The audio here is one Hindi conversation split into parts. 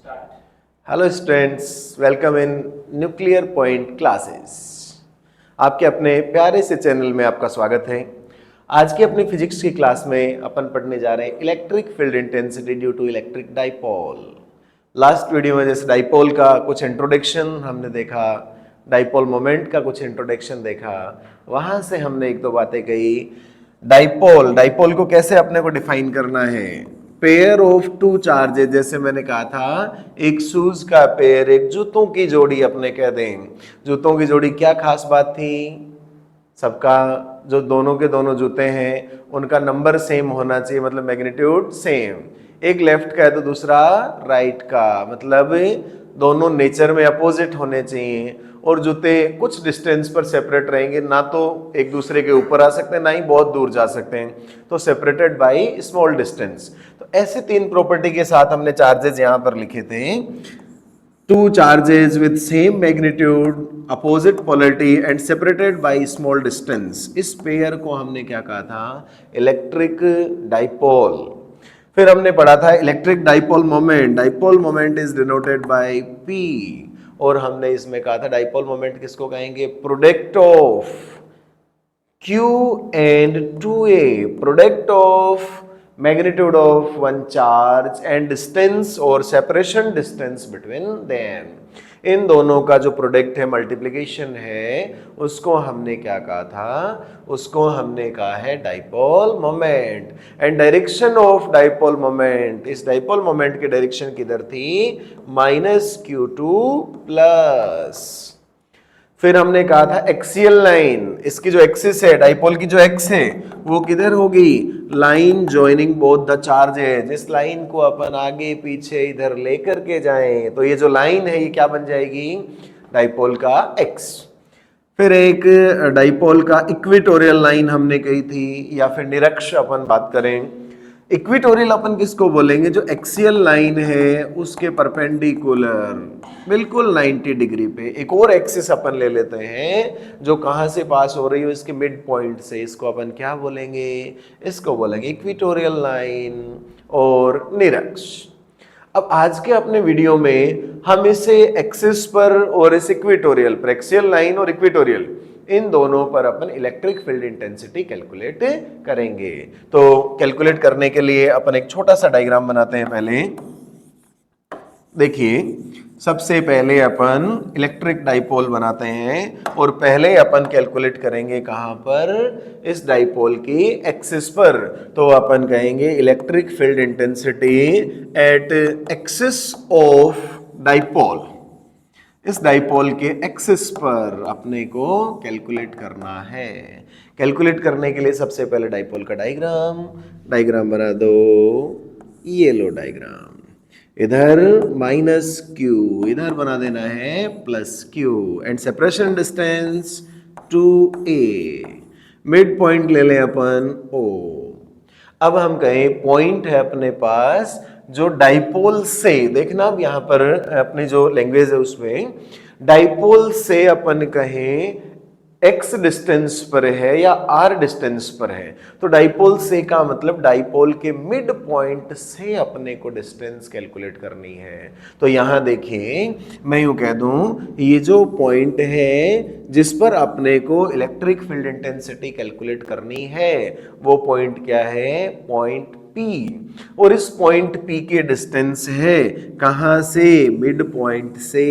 Hello students, welcome in nuclear point classes. आपके अपने प्यारे से चैनल में आपका स्वागत है। आज की अपनी फिजिक्स की क्लास में अपन पढ़ने जा रहे हैं electric field intensity due to electric dipole. Last video में जैसे डाइपोल का कुछ इंट्रोडक्शन हमने देखा, डाइपोल मोमेंट का कुछ इंट्रोडक्शन देखा, वहां से हमने एक दो बातें कही। डाइपोल डाइपोल को कैसे अपने को डिफाइन करना है, पेयर ऑफ टू चार्जेस, जैसे मैंने कहा था एक शूज का पेयर, एक जूतों की जोड़ी अपने कह दें। जूतों की जोड़ी क्या खास बात थी, सबका जो दोनों के दोनों जूते हैं उनका नंबर सेम होना चाहिए, मतलब मैग्नीट्यूड सेम। एक लेफ्ट का है तो दूसरा राइट का, मतलब दोनों नेचर में अपोजिट होने चाहिए। और जूते कुछ डिस्टेंस पर सेपरेट रहेंगे, ना तो एक दूसरे के ऊपर आ सकते हैं ना ही बहुत दूर जा सकते हैं, तो सेपरेटेड बाय स्मॉल डिस्टेंस। तो ऐसे तीन प्रॉपर्टी के साथ हमने चार्जेस यहां पर लिखे थे। Two charges with same magnitude, opposite polarity and separated by small distance, इस पेयर को हमने क्या कहा था, इलेक्ट्रिक डाइपोल। फिर हमने पढ़ा था electric dipole moment, dipole moment is denoted by P। और हमने इसमें कहा था डाइपोल मोमेंट किसको कहेंगे, product of Q and 2A, product of magnitude of one charge and distance or separation distance between them। इन दोनों का जो प्रोडक्ट है, मल्टीप्लिकेशन है, उसको हमने क्या कहा था, उसको हमने कहा है dipole moment. And direction of dipole moment, इस डाइपोल मोमेंट की डायरेक्शन किधर थी, -Q2 प्लस। फिर हमने कहा था एक्सियल लाइन, इसकी जो एक्सिस है, डाइपोल की जो एक्स है वो किधर होगी, line joining both the charges. इस लाइन को अपन आगे पीछे इधर लेकर के जाएं तो ये जो लाइन है ये क्या बन जाएगी, डाइपोल का एक्स। फिर एक डाइपोल का इक्वेटोरियल लाइन हमने कही थी, या फिर निरक्ष अपन बात करें। इक्वेटोरियल अपन किसको बोलेंगे, जो एक्सियल लाइन है उसके परपेंडिकुलर बिल्कुल 90 डिग्री पे एक और एक्सिस अपन ले लेते हैं जो कहां से पास हो रही हो, इसके मिड पॉइंट से। इसको अपन क्या बोलेंगे, इसको बोलेंगे इक्वेटोरियल लाइन और निरक्ष। अब आज के अपने वीडियो में हम इसे एक्सिस पर और इस इक्वेटोरियल पर, एक्सियल लाइन और इक्वेटोरियल, इन दोनों पर अपन इलेक्ट्रिक फील्ड इंटेंसिटी कैलकुलेट करेंगे। तो कैलकुलेट करने के लिए अपन एक छोटा सा डायग्राम बनाते हैं। पहले देखिए, सबसे पहले अपन इलेक्ट्रिक डाइपोल बनाते हैं और पहले अपन कैलकुलेट करेंगे कहां पर, इस डाइपोल की एक्सिस पर। तो अपन कहेंगे electric field intensity eight axis of dipole, इस डाइपोल के एक्सिस पर अपने को कैलकुलेट करना है। कैलकुलेट करने के लिए सबसे पहले डाइपोल का डायग्राम बना दो, ये लो डायग्राम। इधर -Q, इधर बना देना है +Q, and separation distance 2A। Mid point ले लें अपन O। अब हम कहें पॉइंट है अपने पास जो डाइपोल से, देखना अब यहां पर अपनी जो लैंग्वेज है उसमें डाइपोल से अपन कहें x डिस्टेंस पर है या r डिस्टेंस पर है। तो डाइपोल से का मतलब डाइपोल के मिड पॉइंट से अपने को डिस्टेंस कैलकुलेट करनी है। तो यहां देखिए, मैं यूं कह दूं, ये जो पॉइंट है जिस पर अपने को इलेक्ट्रिक फील्ड इंटेंसिटी कैलकुलेट करनी है, वो पॉइंट क्या है, पॉइंट P। और इस पॉइंट P के डिस्टेंस है कहां से, मिड पॉइंट से,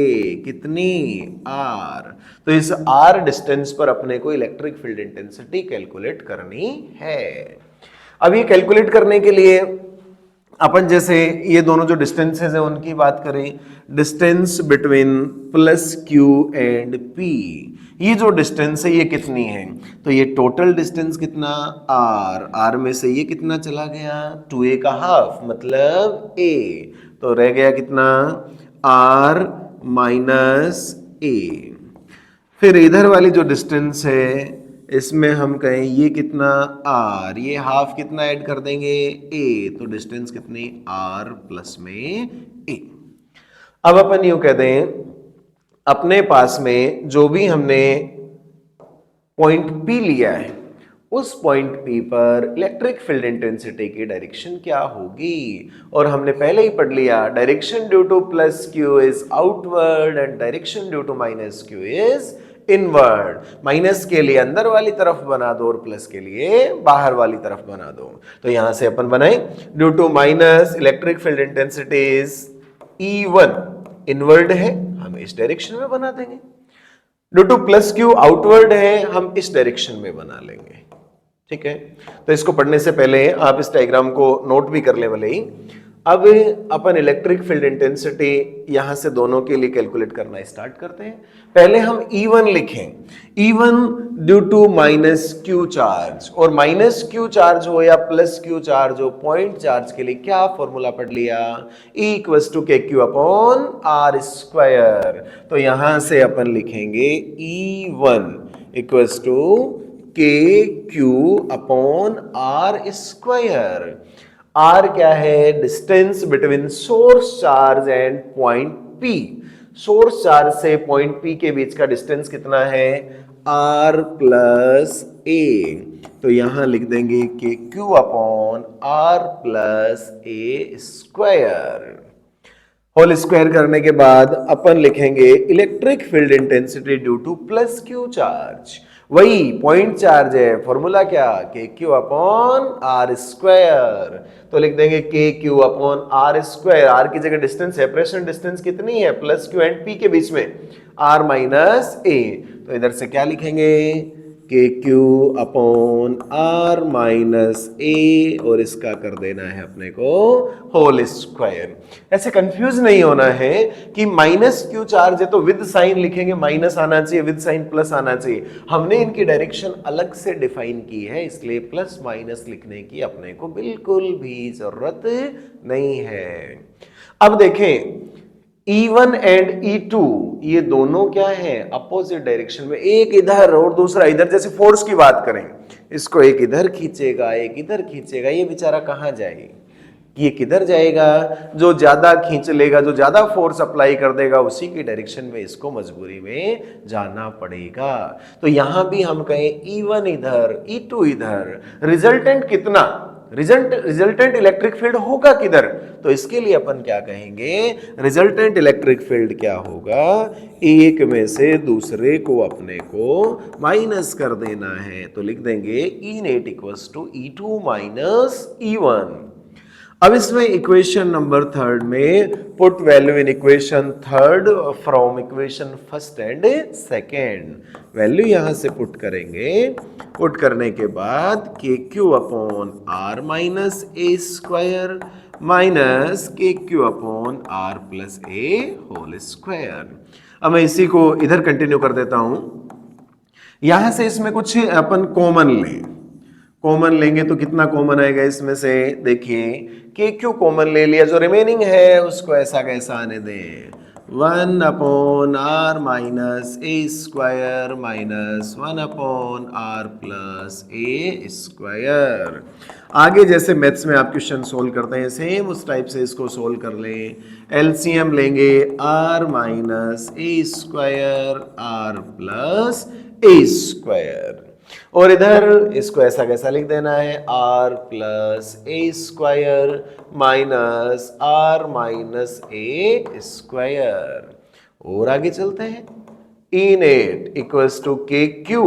कितनी, r। तो इस r डिस्टेंस पर अपने को इलेक्ट्रिक फील्ड इंटेंसिटी कैलकुलेट करनी है। अब ये कैलकुलेट करने के लिए अपन जैसे ये दोनों जो डिस्टेंसेस है उनकी बात करें, distance between +Q and P, ये जो डिस्टेंस है ये कितनी है, तो ये टोटल डिस्टेंस कितना, r में से ये कितना चला गया, 2A का हाफ मतलब A, तो रह गया कितना, r - A। फिर इधर वाली जो डिस्टेंस है इसमें हम कहें ये कितना, r, ये हाफ कितना ऐड कर देंगे, A, तो डिस्टेंस कितनी, r प्लस में A। अब अपन यूं कहते हैं, अपने पास में जो भी हमने पॉइंट P लिया है उस पॉइंट P पर इलेक्ट्रिक फील्ड इंटेंसिटी की डायरेक्शन क्या होगी। और हमने पहले ही पढ़ लिया, direction due to plus q is outward and direction due to minus q is inward. Minus के लिए अंदर वाली तरफ बना दो और प्लस के लिए बाहर वाली तरफ बना दो। तो यहां से अपन बनाए due to minus electric field intensity is E1 inward है, हम इस डायरेक्शन में बना देंगे। Due to plus q outward है, हम इस डायरेक्शन में बना लेंगे। ठीक है, तो इसको पढ़ने से पहले आप इस डायग्राम को नोट भी कर ले भले ही। अब अपन इलेक्ट्रिक फील्ड इंटेंसिटी यहां से दोनों के लिए कैलकुलेट करना स्टार्ट करते हैं। पहले हम E1 लिखें, E1 due to minus q charge, और माइनस क्यू चार्ज हो या प्लस क्यू चार्ज हो, पॉइंट चार्ज के लिए क्या फॉर्मूला पढ़ लिया, E equals to k q upon r square. तो यहां से अपन लिखेंगे E1 equals to k q upon r square. R क्या है, distance between source charge and point P. Source charge से पॉइंट पी के बीच का डिस्टेंस कितना है, आर प्लस ए। तो यहां लिख देंगे k q upon r plus a square. Whole square करने के बाद अपन लिखेंगे electric field intensity due to plus q charge. वही पॉइंट चार्ज है, फॉर्मूला क्या, k q upon r square. तो लिख देंगे k q upon r square. R की जगह डिस्टेंस, सेपरेशन डिस्टेंस कितनी है, प्लस क्यू एंड पी के बीच में, आर माइनस ए। तो इधर से क्या लिखेंगे, के क्यू अपॉन आर माइनस ए, और इसका कर देना है अपने को होल स्क्वायर। ऐसे कंफ्यूज नहीं होना है कि माइनस क्यू चार्ज है तो विद साइन लिखेंगे, माइनस आना चाहिए, विद साइन प्लस आना चाहिए। हमने इनकी डायरेक्शन अलग से डिफाइन की है, इसलिए प्लस माइनस लिखने की अपने को बिल्कुल भी जरूरत नहीं है। अब देखें E1 एंड E2 ये दोनों क्या है, अपोजिट डायरेक्शन में, एक इधर और दूसरा इधर। जैसे फोर्स की बात करें, इसको एक इधर खींचेगा एक इधर खींचेगा, ये बेचारा कहां जाएगी, ये किधर जाएगा, जो ज्यादा खींच लेगा, जो ज्यादा फोर्स अप्लाई कर देगा, उसी की डायरेक्शन में इसको मजबूरी में जाना पड़ेगा। तो यहां भी हम कहें E1 इधर E2 इधर, रिजल्टेंट कितना, रिजल्टेंट इलेक्ट्रिक फील्ड होगा किधर, तो इसके लिए अपन क्या कहेंगे, रिजल्टेंट इलेक्ट्रिक फील्ड क्या होगा, एक में से दूसरे को अपने को माइनस कर देना है। तो लिख देंगे E net equals to E2 minus E1। अब इसमें इक्वेशन नंबर थर्ड में put value in equation third from equation first and second. Value यहां से पुट करेंगे, पुट करने के बाद k q upon r minus a square minus k q upon r plus a whole square. अब मैं इसी को इधर कंटिन्यू कर देता हूं। यहां से इसमें कुछ अपन कॉमन लें, कॉमन लेंगे तो कितना कॉमन आएगा इसमें से, देखिए के क्यू कॉमन ले लिया, जो रिमेनिंग है उसको ऐसा कैसा आने दें, 1 upon r minus a square minus 1 upon r plus a square. आगे जैसे मैथ्स में आप क्वेश्चन सोल्व करते हैं सेम उस टाइप से इसको सोल्व कर लें। एलसीएम लेंगे r minus a square r plus a square, और इधर इसको ऐसा कैसा लिख देना है, r plus a square minus r minus a square. और आगे चलते हैं, E net equals to k q,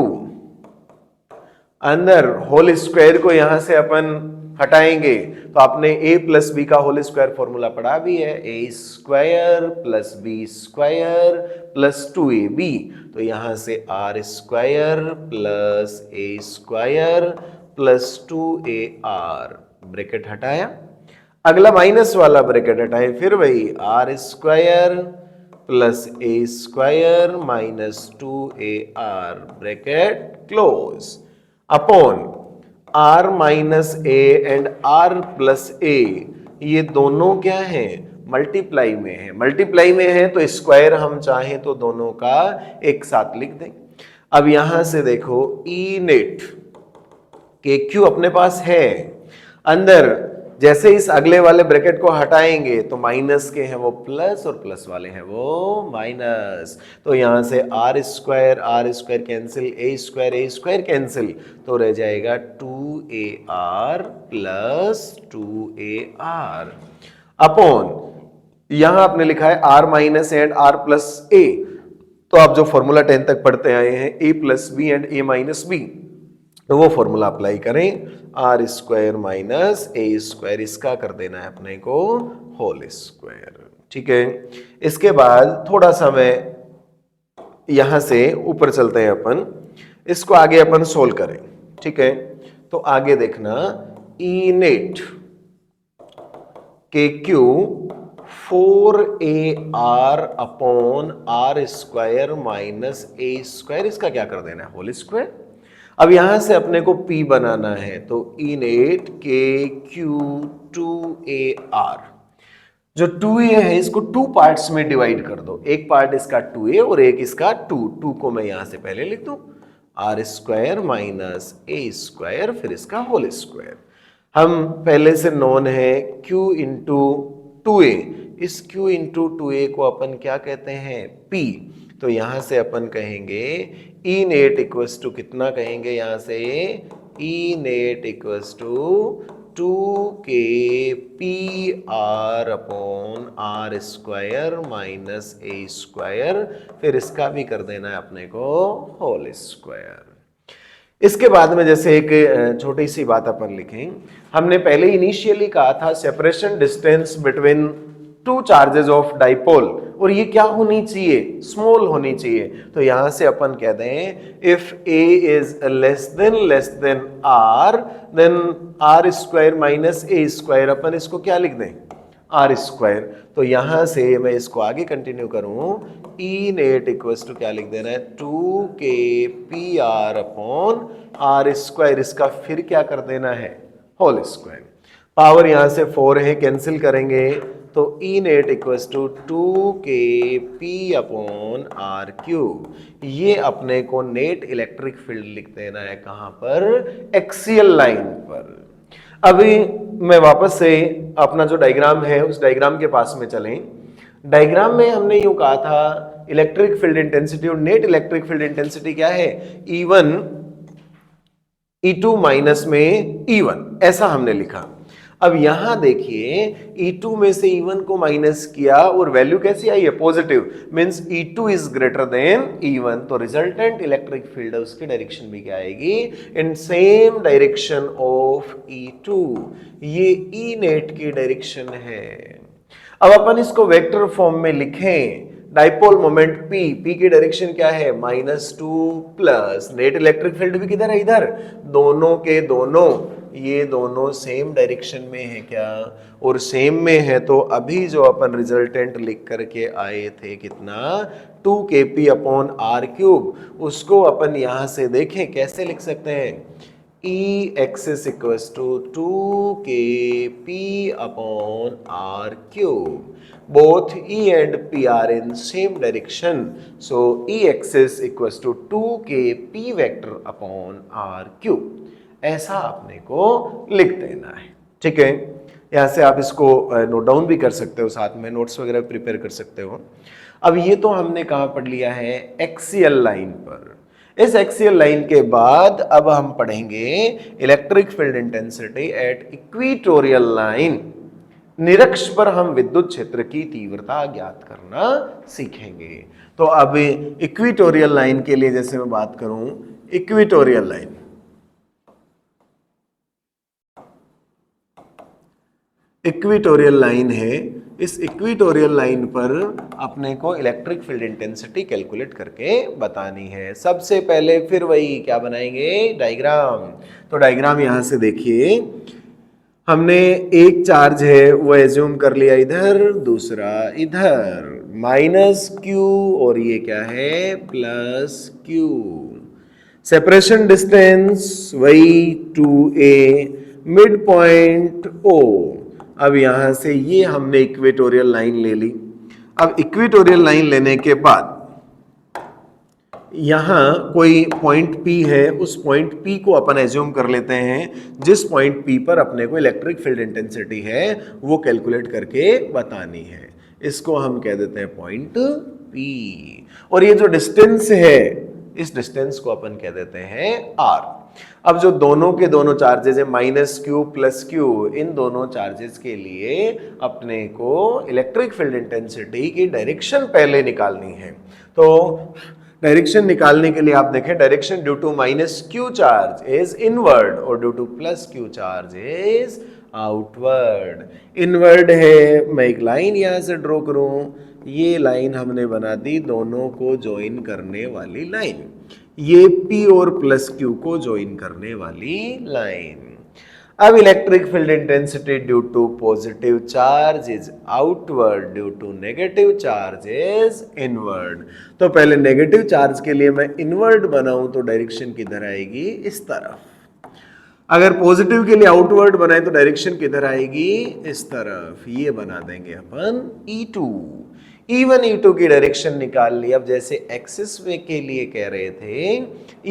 अंदर होल स्क्वायर को यहां से अपन हटाएंगे तो आपने a प्लस बी का होल स्क्वायर फॉर्मूला पढ़ा भी है, a square plus b square plus 2ab। तो यहां से r square plus a square plus 2ar, bracket हटाया, अगला माइनस वाला ब्रैकेट हटाए, फिर वही r square plus a square minus 2ar, bracket close, upon r minus a and r plus a, ये दोनों क्या है, मल्टीप्लाई में है। मल्टीप्लाई में है तो स्क्वायर हम चाहें तो दोनों का एक साथ लिख दें। अब यहां से देखो ई नेट के क्यू अपने पास है, अंदर जैसे इस अगले वाले ब्रैकेट को हटाएंगे तो माइनस के हैं वो प्लस और प्लस वाले हैं वो माइनस। तो यहां से r square cancel, a square cancel, तो रह जाएगा 2ar प्लस 2ar अपॉन, यहां आपने लिखा है r minus and r plus a, तो आप जो फॉर्मूला 10 तक पढ़ते आए हैं a plus b and a minus b, तो वो फॉर्मूला अप्लाई करें, r square minus a square, इसका कर देना है अपने को होल स्क्वायर। ठीक है, इसके बाद थोड़ा सा मैं यहां से ऊपर चलते हैं, अपन इसको आगे अपन सोल्व करें। ठीक है, तो आगे देखना, E net k q 4ar upon r square minus a square, इसका क्या कर देना है होल स्क्वायर। अब यहां से अपने को P बनाना है, तो E net k Q 2ar, जो 2a है इसको 2 पार्ट्स में डिवाइड कर दो, एक पार्ट इसका 2a और एक इसका 2 को मैं यहां से पहले लिख दूं, r square minus a square, फिर इसका होल स्क्वायर। हम पहले से नोन है q इंटू 2a, इस q इंटू 2a को अपन क्या कहते हैं P, तो यहां से अपन कहेंगे ई नेट इक्वल्स टू कितना, कहेंगे यहां से E net equals to 2k PR upon r square minus a square, फिर इसका भी कर देना है अपने को होल स्क्वायर। इसके बाद में जैसे एक छोटी सी बात अपन लिखें, हमने पहले इनिशियली कहा था separation distance between two charges of dipole, और ये क्या होनी चाहिए, स्मॉल होनी चाहिए। तो यहां से अपन कह दें if a is less than r, then r square minus a square, अपन इसको क्या लिख दें आर स्क्वायर। तो यहां से मैं इसको आगे कंटिन्यू करूं, ई नेट इक्वल्स टू क्या लिख देना है 2k PR upon r square, इसका फिर क्या कर देना है होल स्क्वायर। पावर यहां से 4 है, कैंसिल करेंगे, तो E net equals to 2k P upon r cube. ये अपने को नेट इलेक्ट्रिक फील्ड लिख देना है कहां पर, एक्सियल लाइन पर। अभी मैं वापस से अपना जो डायग्राम है उस डायग्राम के पास में चलें। डायग्राम में हमने यूं कहा था इलेक्ट्रिक फील्ड इंटेंसिटी और नेट इलेक्ट्रिक फील्ड इंटेंसिटी क्या है, E1 E2 माइनस में E1, ऐसा हमने लिखा। अब यहां देखिए E2 में से E1 को माइनस किया और वैल्यू कैसी आई है positive, means E2 is greater than E1, तो रिजल्टेंट इलेक्ट्रिक फील्ड उसकी डायरेक्शन भी क्या आएगी, in same direction of E2, ये E नेट की डायरेक्शन है। अब अपन इसको वेक्टर फॉर्म में लिखें, डाइपोल मोमेंट P की डायरेक्शन क्या है -2 प्लस नेट इलेक्ट्रिक फील्ड भी किधर है, इधर, दोनों के दोनों ये दोनों सेम डायरेक्शन में है क्या, और सेम में है, तो अभी जो अपन रिजल्टेंट लिख करके आए थे कितना 2kP अपॉन आर क्यूब, उसको अपन यहां से देखें कैसे लिख सकते हैं, E axis equals to 2kP upon r cube, both E and P are in same direction, so E axis equals to 2kP vector upon r cube, ऐसा आपने को लिख देना है। ठीक है, यहां से आप इसको नोट डाउन भी कर सकते हो, साथ में नोट्स वगैरह प्रिपेयर कर सकते हो। अब ये तो हमने कहाँ पढ़ लिया है, एक्सियल लाइन पर। इस एक्सियल लाइन के बाद अब हम पढ़ेंगे electric field intensity at equatorial line. निरक्ष पर हम विद्युत क्षेत्र की तीव्रता ज्ञात करना सीखेंगे। तो अब इक्वेटोरियल लाइन के लिए जैसे मैं बात करूं, इक्वेटोरियल लाइन, इक्वेटोरियल लाइन है, इस इक्वेटोरियल लाइन पर अपने को इलेक्ट्रिक फील्ड इंटेंसिटी कैलकुलेट करके बतानी है। सबसे पहले फिर वही क्या बनाएंगे, डायग्राम। तो डायग्राम यहां से देखिए, हमने एक चार्ज है वो एज्यूम कर लिया इधर, दूसरा इधर, -q और ये क्या है +q। सेपरेशन डिस्टेंस वही 2a, मिड पॉइंट O। अब यहां से ये हमने इक्वेटोरियल लाइन ले ली। अब इक्वेटोरियल लाइन लेने के बाद यहाँ कोई पॉइंट P है, उस पॉइंट P को अपन एज्यूम कर लेते हैं, जिस पॉइंट P पर अपने को इलेक्ट्रिक फील्ड इंटेंसिटी है वो कैलकुलेट करके बतानी है। इसको हम कह देते हैं पॉइंट P। और ये जो डिस्टेंस है, इस डिस्टेंस को अपन कह देते हैं R। अब जो दोनों के दोनों चार्जेस है -q + q, इन दोनों चार्जेस के लिए अपने को इलेक्ट्रिक फील्ड इंटेंसिटी की डायरेक्शन पहले निकालनी है। तो डायरेक्शन निकालने के लिए आप देखें, direction due to -q charge is inward और due to +q charge is outward. Inward है, मैं एक लाइन यहां से ड्रॉ करूं, ये लाइन हमने बना दी दोनों को ज्वाइन करने वाली लाइन, ये P और +q को ज्वाइन करने वाली लाइन। अब electric field intensity due to positive charge is outward, due to negative charge is inward. तो पहले नेगेटिव चार्ज के लिए मैं इनवर्ड बनाऊं तो डायरेक्शन किधर आएगी, इस तरफ। अगर पॉजिटिव के लिए आउटवर्ड बनाए तो डायरेक्शन किधर आएगी, इस तरफ। ये बना देंगे अपन E2। E1 E2 की डायरेक्शन निकाल ली। अब जैसे एक्सिस वे के लिए कह रहे थे,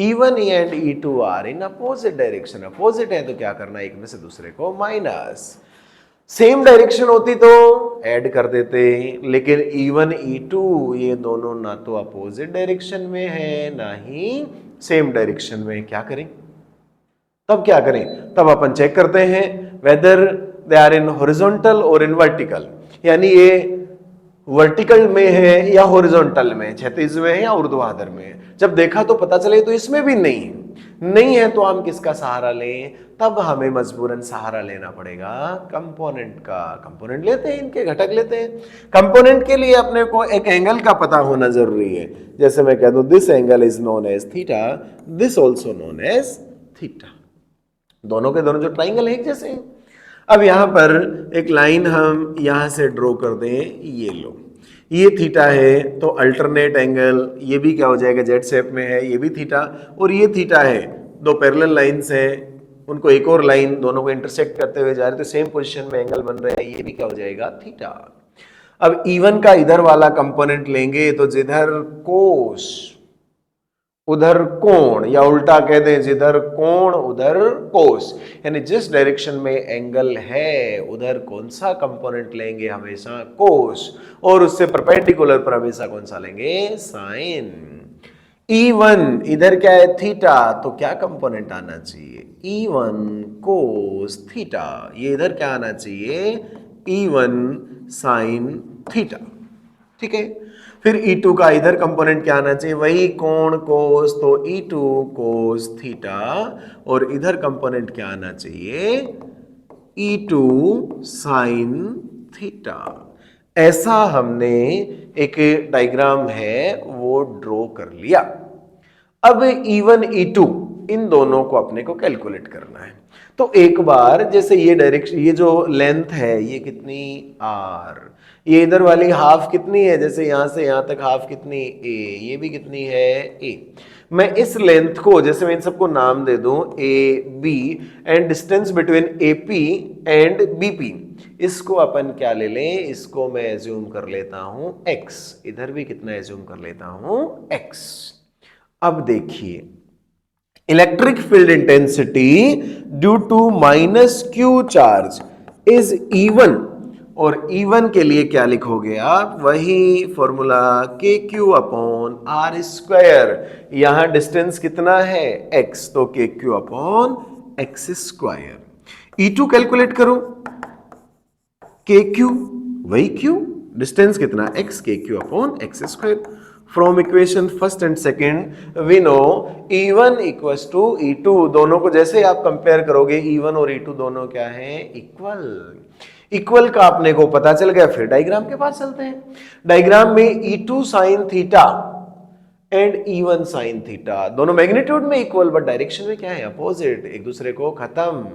E1 and E2 are in opposite direction. Opposite है तो क्या करना, एक में से दूसरे को माइनस। सेम डायरेक्शन होती तो ऐड कर देते, लेकिन E1 E2 ये दोनों ना तो अपोजिट डायरेक्शन में है ना ही सेम डायरेक्शन में। क्या करें, तब क्या करें, तब अपन चेक करते हैं whether they are in horizontal और इन वर्टिकल, यानी ये वर्टिकल में है या हॉरिजॉन्टल में, क्षैतिज में है या ऊर्ध्वाधर में। जब देखा तो पता चले तो इसमें भी नहीं है तो हम किसका सहारा लें, तब हमें मजबूरन सहारा लेना पड़ेगा कंपोनेंट का। कंपोनेंट लेते हैं, इनके घटक लेते हैं। कंपोनेंट के लिए अपने को एक एंगल का पता होना जरूरी है। जैसे मैं कह दूं this angle is known as theta, this also known as theta. दोनों के दोनों जो ट्राइंगल है एक जैसे हैं। अब यहां पर एक लाइन हम यहां से ड्रॉ कर दें, ये लो, ये थीटा है तो अल्टरनेट एंगल ये भी क्या हो जाएगा, जेड शेप में है, ये भी थीटा और ये थीटा है। दो पैरेलल लाइंस हैं, उनको एक और लाइन दोनों को इंटरसेक्ट करते हुए जा रहे तो सेम पोजीशन में एंगल बन रहे हैं, ये भी क्या हो जाएगा, थीटा। अब E1 का इधर वाला कंपोनेंट लेंगे तो जिधर कोस उधर कोण, या उल्टा कह दें जिधर कोण उधर कोस, यानी जिस डायरेक्शन में एंगल है उधर कौन सा कंपोनेंट लेंगे, हमेशा कोस, और उससे परपेंडिकुलर पर हमेशा कौन सा लेंगे, साइन। E1 इधर क्या है, थीटा, तो क्या कंपोनेंट आना चाहिए, E1 कोस थीटा। ये इधर क्या आना चाहिए, E1 साइन थीटा। ठीक है, फिर E2 का इधर कंपोनेंट क्या आना चाहिए, वही कोण कोस, तो E2 कोस थीटा, और इधर कंपोनेंट क्या आना चाहिए, E2 साइन थीटा। ऐसा हमने एक डायग्राम है वो ड्रॉ कर लिया। अब E1 E2 इन दोनों को अपने को कैलकुलेट करना है। तो एक बार जैसे ये डायरेक्शन, ये जो लेंथ है ये कितनी R, ये इधर वाली हाफ कितनी है, जैसे यहां से यहां तक हाफ कितनी A, ये भी कितनी है A। मैं इस लेंथ को, जैसे मैं इन सबको नाम दे दूं A B and distance between AP and BP, इसको अपन क्या ले लें, इसको मैं एज्यूम कर लेता हूं X, इधर भी कितना एज्यूम कर लेता हूं X। अब देखिए electric field intensity due to -q charge is E1, और E1 के लिए क्या लिखोगे आप, वही फॉर्मूला KQ/R²। यहां डिस्टेंस कितना है x, तो KQ/x²। E2 कैलकुलेट करो, KQ वही Q, डिस्टेंस कितना x, KQ/x²। From equation first and second we know E1 equals to E2, दोनों को जैसे आप कंपेयर करोगे E1 और E2 दोनों क्या है, इक्वल। इक्वल का अपने को पता चल गया, फिर डायग्राम के पास चलते हैं। डायग्राम में E2 sine theta and E1 sine theta दोनों मैग्नीट्यूड में इक्वल, बट डायरेक्शन में क्या है, अपोजिट, एक दूसरे को खत्म।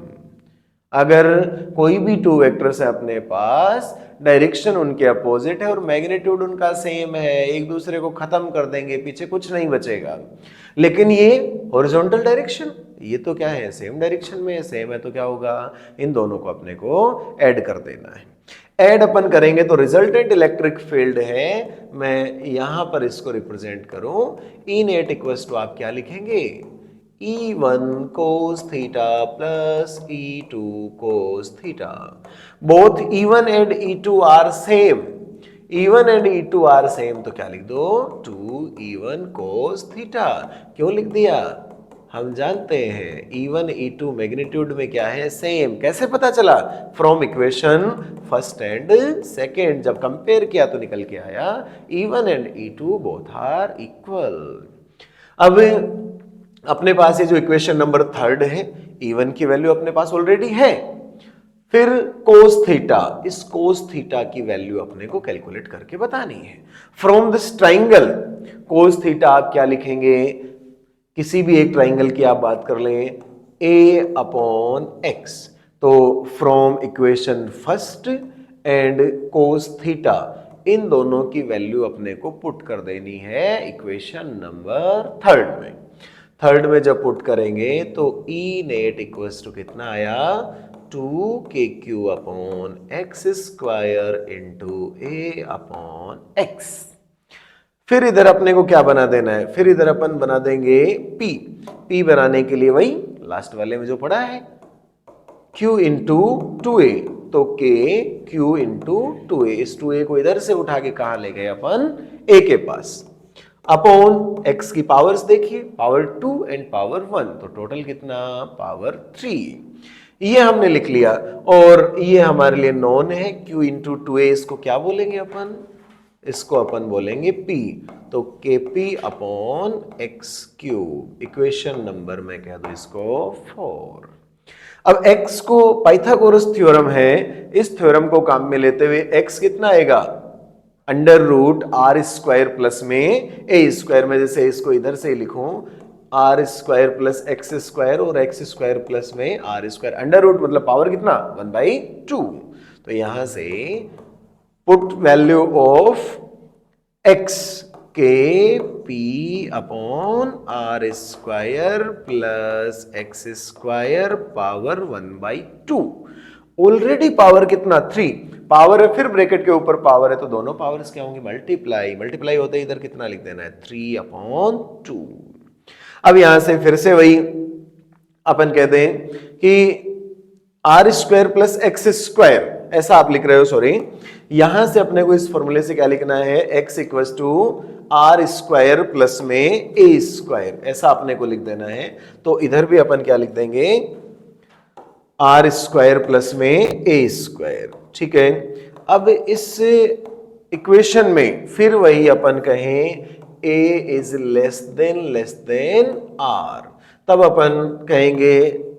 अगर कोई भी टू वेक्टर्स है अपने पास, डायरेक्शन उनके अपोजिट है और मैग्नीट्यूड उनका सेम है, एक दूसरे को खत्म कर देंगे, पीछे कुछ नहीं बचेगा। लेकिन ये हॉरिजॉन्टल डायरेक्शन, ये तो क्या है, सेम डायरेक्शन में, सेम है तो क्या होगा, इन दोनों को अपने को ऐड कर देना है। ऐड अपन करेंगे तो रिजल्टेंट इलेक्ट्रिक फील्ड है, मैं यहां पर इसको रिप्रेजेंट करूं, ई नेट इक्वल्स टू आप क्या लिखेंगे, E1 cos theta plus E2 cos theta. Both E1 and E2 are same. E1 and E2 are same, तो क्या लिख दो, 2E1 cos theta. क्यों लिख दिया, हम जानते हैं E1 E2 मैग्नीट्यूड में क्या है, सेम। कैसे पता चला, from equation first and second, जब कंपेयर किया तो निकल के आया E1 and E2 both are equal. अब अपने पास ये जो इक्वेशन नंबर थर्ड है, E1 की वैल्यू अपने पास ऑलरेडी है, फिर कोस थीटा, इस कोस थीटा की वैल्यू अपने को कैलकुलेट करके बतानी है। From this triangle cos theta आप क्या लिखेंगे, किसी भी एक ट्राइंगल की आप बात कर लें, a अपॉन x, तो from equation first and cos theta, इन दोनों की वैल्यू अपने को पुट कर देनी है इक्वेशन नंबर थर्ड में। थर्ड में जब पुट करेंगे तो E नेट इक्वल्स टू कितना आया, 2KQ upon x square into A upon x। फिर इधर अपने को क्या बना देना है, फिर इधर अपन बना देंगे P बनाने के लिए वही लास्ट वाले में जो पड़ा है Q इंटू 2A, तो K Q इंटू 2A, इस 2A को इधर से उठा के कहां ले गए अपन, A के पास, अपॉन x की पावर्स देखिए, पावर 2 एंड पावर 1, तो टोटल कितना, पावर 3। ये हमने लिख लिया और ये हमारे लिए नॉन है, Q इंटू 2A, इसको क्या बोलेंगे अपन, इसको अपन बोलेंगे P, तो KP upon x cube, equation number में कह दो इसको 4। अब x को पाइथागोरस थ्योरम है, इस थ्योरम को काम में लेते हुए x कितना आएगा, under root r square plus में ए स्क्वायर, में जैसे इसको इधर से ही लिखूं, r square plus x square और एक्स स्क्वायर प्लस में आर स्क्वायर, अंडर रूट मतलब पावर कितना, 1/2। तो यहां से put value of x k p upon r square plus x square power 1/2। Already power कितना, 3 पावर है, फिर ब्रैकेट के ऊपर पावर है, तो दोनों पावर्स क्या होंगे, मल्टीप्लाई होते ही इधर कितना लिख देना है, 3/2। अब यहां से फिर से वही अपन कहते हैं कि r square plus x square, ऐसा आप लिख रहे हो, सॉरी, यहां से अपने को इस फॉर्मूले से क्या लिखना है, x equals to r square plus में ए स्क्वायर, ऐसा अपने को लिख देना है। तो इधर भी अपन क्या लिख देंगे, आर स्क्वायर प्लस में ए स्क्वायर, ठीक है। अब इस इक्वेशन में फिर वही अपन कहें a is less than r, तब अपन कहेंगे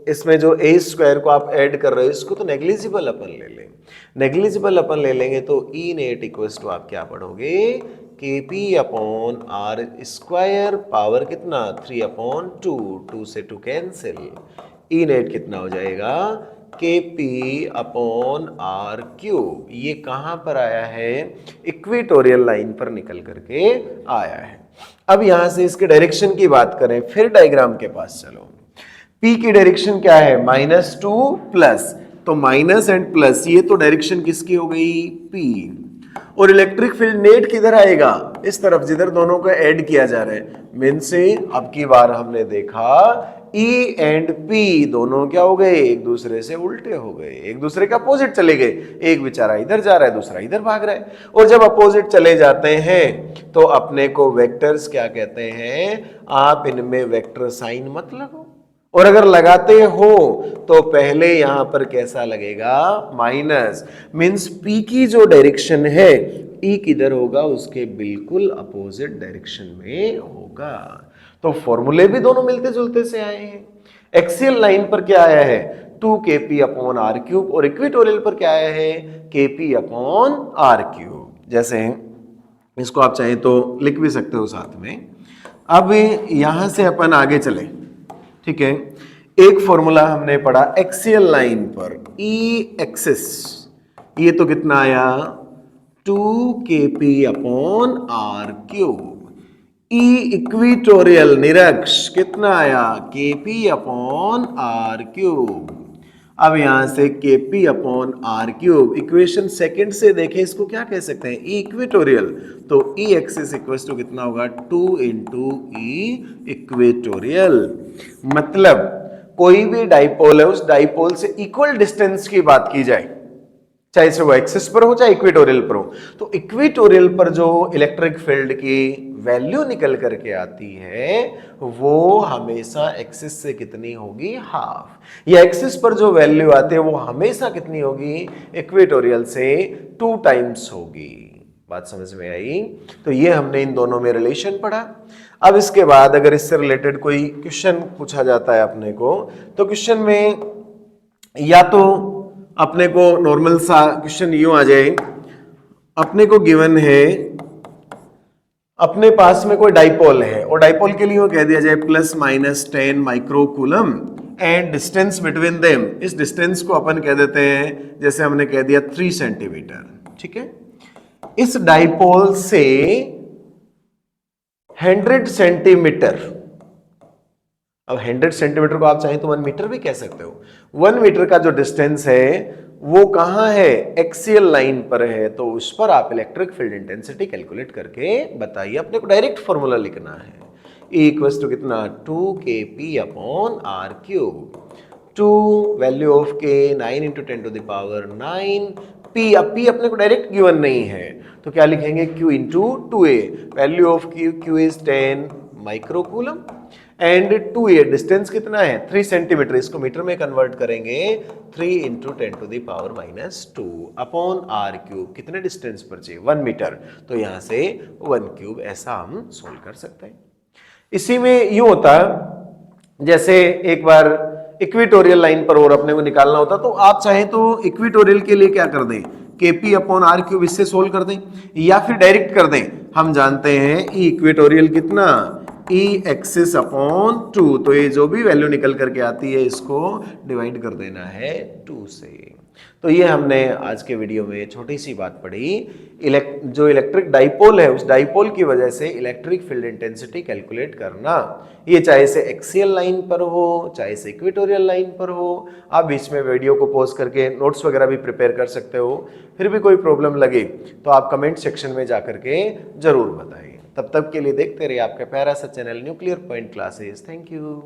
इसमें जो a स्क्वायर को आप ऐड कर रहे हो इसको तो नेग्लिजिबल अपन ले लें, नेग्लिजिबल अपन ले लेंगे तो E नेट इक्वल्स टू आप क्या पढ़ोगे, KP upon r square power कितना, 3/2, 2 से 2 कैंसिल, E नेट कितना हो जाएगा, KP अपॉन आर क्यूब। ये कहां पर आया है, इक्वेटोरियल लाइन पर निकल करके आया है। अब यहां से इसके डायरेक्शन की बात करें, फिर डायग्राम के पास चलो, P की डायरेक्शन क्या है, -2 प्लस, तो माइनस एंड प्लस, ये तो डायरेक्शन किसकी हो गई, P। और इलेक्ट्रिक फील्ड नेट किधर आएगा, इस तरफ जिधर दोनों को ऐड किया जा रहा है, मीन से अब की बार हमने देखा E एंड P दोनों क्या हो गए, एक दूसरे से उल्टे हो गए, एक दूसरे के अपोजिट चले गए, एक बेचारा इधर जा रहा है, दूसरा इधर भाग रहा है। और जब अपोजिट चले जाते हैं तो अपने को वेक्टर्स क्या कहते हैं, आप इनमें वेक्टर साइन मत लगाओ, और अगर लगाते हो तो पहले यहां पर कैसा लगेगा, माइनस, मींस P की जो डायरेक्शन है E किधर होगा, उसके बिल्कुल अपोजिट डायरेक्शन में होगा। तो फॉर्मूले भी दोनों मिलते जुलते से आए हैं। एक्सियल लाइन पर क्या आया है, 2KP अपॉन आर क्यूब, और इक्वेटोरियल पर क्या आया है, KP अपॉन आर क्यूब। जैसे इसको आप चाहें तो लिख भी सकते हो साथ में। अब यहां से अपन आगे चले, ठीक है। एक फॉर्मूला हमने पढ़ा एक्सियल लाइन पर, E एक्सिस, ये तो कितना आया, 2KP upon r cube. E equatorial निरक्ष कितना आया, KP अपॉन आर क्यूब। अब यहां से Kp upon r cube, equation second से देखें इसको क्या कह सकते हैं, ई इक्वेटोरियल। तो ई एक्सिस इक्वल टू कितना होगा, 2 इंटू ई इक्वेटोरियल। मतलब कोई भी डाइपोल है, उस डाइपोल से इक्वल डिस्टेंस की बात की जाए, चाहे से वो एक्सिस पर हो चाहे इक्वेटोरियल पर हो, तो इक्वेटोरियल पर जो इलेक्ट्रिक फील्ड की वैल्यू निकल करके आती है वो हमेशा एक्सिस से कितनी होगी, हाफ। या एक्सिस पर जो वैल्यू आती है वो हमेशा कितनी होगी, इक्वेटोरियल से 2 टाइम्स होगी। बात समझ में आई? तो ये हमने इन दोनों में रिलेशन पढ़ा। अब इसके बाद अगर इससे रिलेटेड कोई क्वेश्चन पूछा जाता है अपने को, तो क्वेश्चन में या तो अपने को नॉर्मल सा क्वेश्चन यूं आ जाए, अपने को गिवन है, अपने पास में कोई डाइपोल है और डाइपोल के लिए वो कह दिया जाए +-10 micro coulomb and distance between them, इस डिस्टेंस को अपन कह देते हैं, जैसे हमने कह दिया 3 सेंटीमीटर। ठीक है, इस डाइपोल से 100 सेंटीमीटर, अब 100 सेंटीमीटर को आप चाहें तो 1 मीटर भी कह सकते हो, 1 मीटर का जो डिस्टेंस है वो कहां है, एक्सियल लाइन पर है। तो उस पर आप इलेक्ट्रिक फील्ड इंटेंसिटी कैलकुलेट करके बताइए। अपने को डायरेक्ट फॉर्मूला लिखना है, E इक्वल्स टू कितना, 2kp upon r cube. 2 value of k 9 into 10 to the power 9, p, अब p अपने को डायरेक्ट गिवन नहीं है तो क्या लिखेंगे, q into 2a, value of q is 10 microcoulomb and 2a distance कितना है, 3 सेंटीमीटर, इसको मीटर में कन्वर्ट करेंगे, 3 into 10 to the power -2 upon r cube, कितने डिस्टेंस पर चाहिए, 1 मीटर, तो यहां से 1 क्यूब, ऐसा हम सोल्व कर सकते हैं। इसी में यूं होता जैसे एक बार इक्वेटोरियल लाइन पर और अपने को निकालना होता, तो आप चाहें तो इक्वेटोरियल के लिए क्या कर दें, Kp अपॉन आर क्यूब इससे सोल्व कर दें, या फिर डायरेक्ट कर दें। हम जानते हैं ई इक्वेटोरियल कितना, ई एक्सिस अपॉन 2, तो ये जो भी वैल्यू निकल करके आती है इसको डिवाइड कर देना है 2 से। तो ये हमने आज के वीडियो में छोटी सी बात पढ़ी, जो इलेक्ट्रिक डाइपोल है उस डाइपोल की वजह से इलेक्ट्रिक फील्ड इंटेंसिटी कैलकुलेट करना, ये चाहे से एक्सियल लाइन पर हो चाहे से इक्वेटोरियल लाइन पर हो। आप बीच में वीडियो को पॉज करके नोट्स वगैरह भी प्रिपेयर कर सकते हो। फिर भी कोई प्रॉब्लम लगे तो आप कमेंट सेक्शन में जा करके जरूर बताइए। तब तक के लिए देखते रहिए आपका प्यारा सा channel nuclear point classes. Thank you.